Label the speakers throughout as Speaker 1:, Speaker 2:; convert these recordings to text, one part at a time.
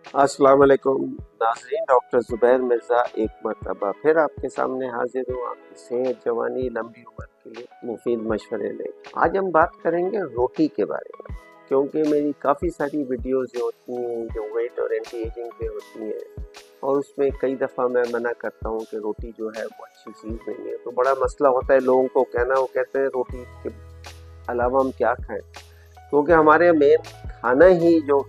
Speaker 1: अस्सलाम वालेकुम नाज़रीन, डॉक्टर ज़ुबैर मिर्ज़ा एक मरतबा फिर आपके सामने हाजिर हूँ आपकी सेहत, जवानी, लंबी उम्र के लिए मुफीद मशवरे लेकर। आज हम बात करेंगे रोटी के बारे में, क्योंकि मेरी काफ़ी सारी वीडियोज़ जो होती हैं जो वेट और एंटी एजिंग पे होती हैं, और उसमें कई दफ़ा मैं मना करता हूँ कि रोटी जो है वो अच्छी चीज़ नहीं है। तो बड़ा मसला होता है लोगों को कहना, वो कहते हैं रोटी के अलावा हम क्या खाएँ? क्योंकि हमारे मेन खाना ही जो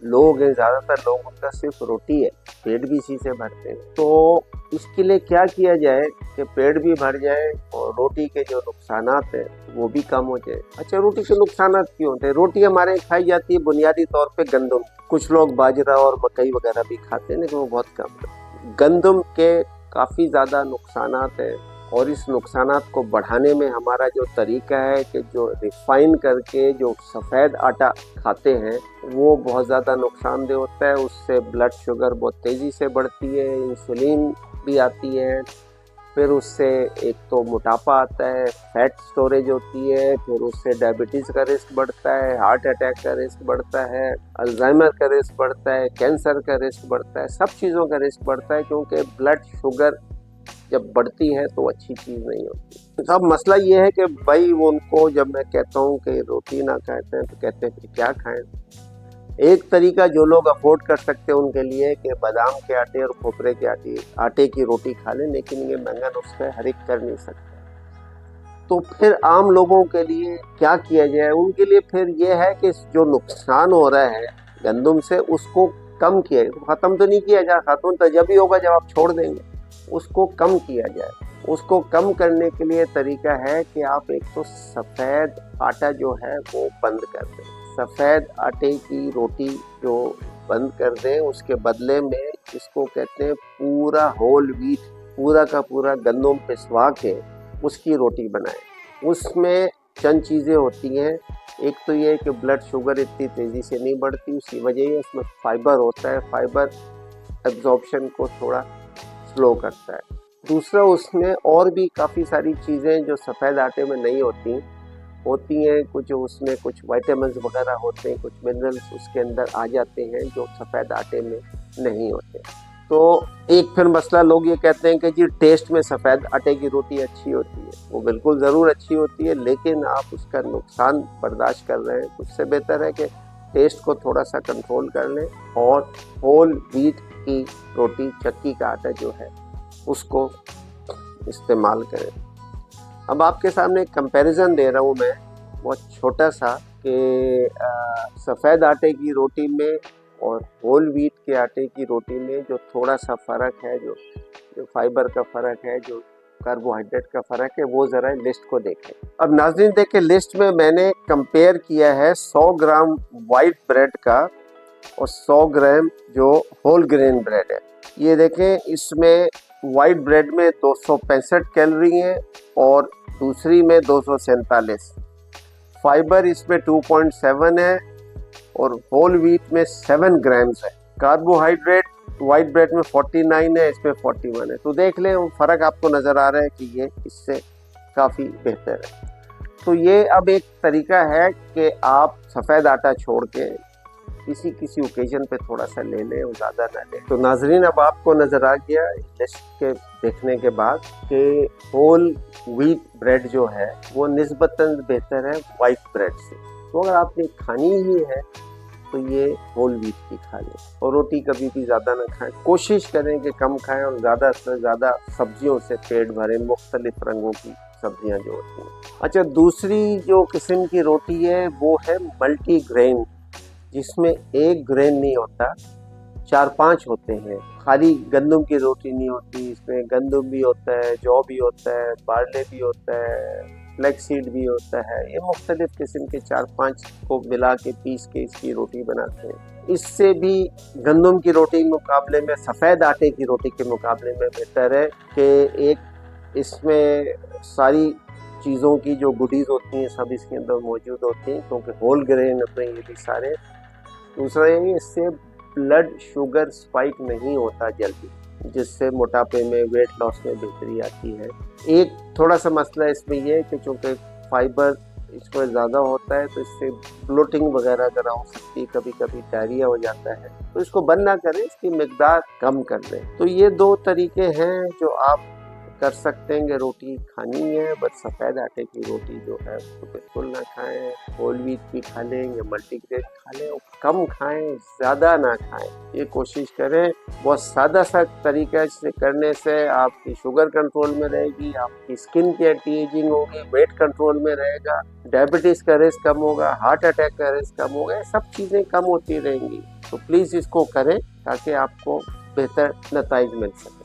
Speaker 1: लोग हैं, ज़्यादातर लोग, उनका सिर्फ रोटी है, पेट भी इसी से भरते हैं। तो इसके लिए क्या किया जाए कि पेट भी भर जाए और रोटी के जो नुकसानात हैं वो भी कम हो जाए। अच्छा, रोटी के नुकसानात क्यों होते हैं? रोटी हमारे यहाँ खाई जाती है बुनियादी तौर पे गंदम, कुछ लोग बाजरा और मकई वगैरह भी खाते हैं, लेकिन वो बहुत कम है। गंदम के काफ़ी ज़्यादा नुकसानात हैं, और इस नुकसानात को बढ़ाने में हमारा जो तरीका है कि जो रिफाइन करके जो सफ़ेद आटा खाते हैं वो बहुत ज़्यादा नुकसानदेह होता है। उससे ब्लड शुगर बहुत तेज़ी से बढ़ती है, इंसुलिन भी आती है, फिर उससे एक तो मोटापा आता है, फैट स्टोरेज होती है, फिर उससे डायबिटीज़ का रिस्क बढ़ता है, हार्ट अटैक का रिस्क बढ़ता है, अल्जाइमर का रिस्क बढ़ता है, कैंसर का रिस्क बढ़ता है, सब चीज़ों का रिस्क बढ़ता है, क्योंकि ब्लड शुगर जब बढ़ती है तो अच्छी चीज़ नहीं होती। अब मसला ये है कि भाई वो उनको जब मैं कहता हूँ कि रोटी ना खाते हैं तो कहते हैं फिर क्या खाएं। एक तरीका जो लोग अफोर्ड कर सकते हैं उनके लिए कि बादाम के आटे और खोपरे के आटे की रोटी खा लें, लेकिन ये महंगा नुस्खा है, हर एक कर नहीं सकता। तो फिर आम लोगों के लिए क्या किया जाए? उनके लिए फिर ये है कि जो नुकसान हो रहा है गंदम से उसको कम किया जाए। ख़त्म तो नहीं किया जा, ख़त्म तो जब ही होगा जब आप छोड़ देंगे। उसको कम किया जाए। उसको कम करने के लिए तरीका है कि आप एक तो सफ़ेद आटा जो है वो बंद कर दें। सफ़ेद आटे की रोटी जो बंद कर दें, उसके बदले में इसको कहते हैं पूरा होल व्हीट, पूरा का पूरा गंदम पिसवा के उसकी रोटी बनाएं। उसमें चंद चीज़ें होती हैं। एक तो ये कि ब्लड शुगर इतनी तेज़ी से नहीं बढ़ती, उसकी वजह ये उसमें फाइबर होता है, फाइबर एब्जॉर्प्शन को थोड़ा स्लो करता है। दूसरा, उसमें और भी काफ़ी सारी चीज़ें जो सफ़ेद आटे में नहीं होती हैं, कुछ उसमें कुछ विटामिन्स वगैरह होते हैं, कुछ मिनरल्स उसके अंदर आ जाते हैं जो सफ़ेद आटे में नहीं होते। तो एक फिर मसला, लोग ये कहते हैं कि जी टेस्ट में सफ़ेद आटे की रोटी अच्छी होती है। वो बिल्कुल ज़रूर अच्छी होती है, लेकिन आप उसका नुकसान बर्दाश्त कर रहे हैं। उससे बेहतर है कि टेस्ट को थोड़ा सा कंट्रोल कर लें और होल व्हीट की रोटी, चक्की का आटा जो है उसको इस्तेमाल करें। अब आपके सामने एक कंपैरिजन दे रहा हूँ मैं, बहुत छोटा सा, कि सफ़ेद आटे की रोटी में और होल व्हीट के आटे की रोटी में जो थोड़ा सा फ़र्क है, जो जो फाइबर का फ़र्क है, जो कार्बोहाइड्रेट का फ़र्क है, वो ज़रा लिस्ट को देखें। अब नाज़रीन देखें, लिस्ट में मैंने कंपेयर किया है 100 ग्राम वाइट ब्रेड का और 100 ग्राम जो होल ग्रेन ब्रेड है। ये देखें, इसमें वाइट ब्रेड में 265 कैलोरी है और दूसरी में 247। फाइबर इसमें 2.7 है और होल व्हीट में 7 ग्राम्स है। कार्बोहाइड्रेट वाइट ब्रेड में 49 है, इसमें 41 है। तो देख लें, फ़र्क आपको नज़र आ रहा है कि ये इससे काफ़ी बेहतर है। तो ये अब एक तरीका है कि आप सफ़ेद आटा छोड़ के किसी किसी ओकेजन पे थोड़ा सा ले लें और ज़्यादा ना लें। तो नाजरीन, अब आपको नज़र आ गया लिस्ट के देखने के बाद कि होल व्हीट ब्रेड जो है वो निस्बतन बेहतर है वाइट ब्रेड से। तो अगर आपने खानी ही है तो ये होल व्हीट की खा लें, और रोटी कभी भी ज़्यादा ना खाएं। कोशिश करें कि कम खाएं और ज़्यादा से ज़्यादा सब्जियों से पेट भरें, मुख्तलिफ रंगों की सब्जियां जो होती हैं। अच्छा, दूसरी जो किस्म की रोटी है वो है मल्टी ग्रेन, जिसमें एक ग्रेन नहीं होता, 4-5 होते हैं। खाली गंदम की रोटी नहीं होती, इसमें गंदम भी होता है, जौ भी होता है, बारले भी होता है, फ्लैक्स सीड भी होता है। ये मुख्तलिफ किस्म के 4-5 को मिला के पीस के इसकी रोटी बनाते हैं। इससे भी गंदम की रोटी के मुकाबले में, सफ़ेद आटे की रोटी के मुकाबले में बेहतर है कि एक इसमें सारी चीज़ों की जो गुडीज़ होती हैं सब इसके अंदर मौजूद होती हैं, क्योंकि होल ग्रेन अपने ये भी सारे। दूसरा ये, इससे ब्लड शुगर स्पाइक नहीं होता जल्दी, जिससे मोटापे में, वेट लॉस में बेहतरी आती है। एक थोड़ा सा मसला इसमें यह है कि चूँकि फाइबर इसको ज़्यादा होता है तो इससे ब्लोटिंग वगैरह अगर हो सकती है, कभी कभी डायरिया हो जाता है, तो इसको बंद ना करें, इसकी मिकदार कम कर दें। तो ये 2 तरीके हैं जो आप कर सकते हैं कि रोटी खानी है, बस सफ़ेद आटे की रोटी जो है उसको बिल्कुल ना खाएं। होल व्हीट की खा लें या मल्टीग्रेन खा लें, और कम खाएं, ज़्यादा ना खाएं, ये कोशिश करें। बहुत सादा सा तरीका से करने से आपकी शुगर कंट्रोल में रहेगी, आपकी स्किन की एंटी एजिंग होगी, वेट कंट्रोल में रहेगा, डायबिटीज़ का रिस्क कम होगा, हार्ट अटैक का रिस्क कम होगा, सब चीज़ें कम होती रहेंगी। तो प्लीज़ इसको करें ताकि आपको बेहतर नतीजे मिल सके।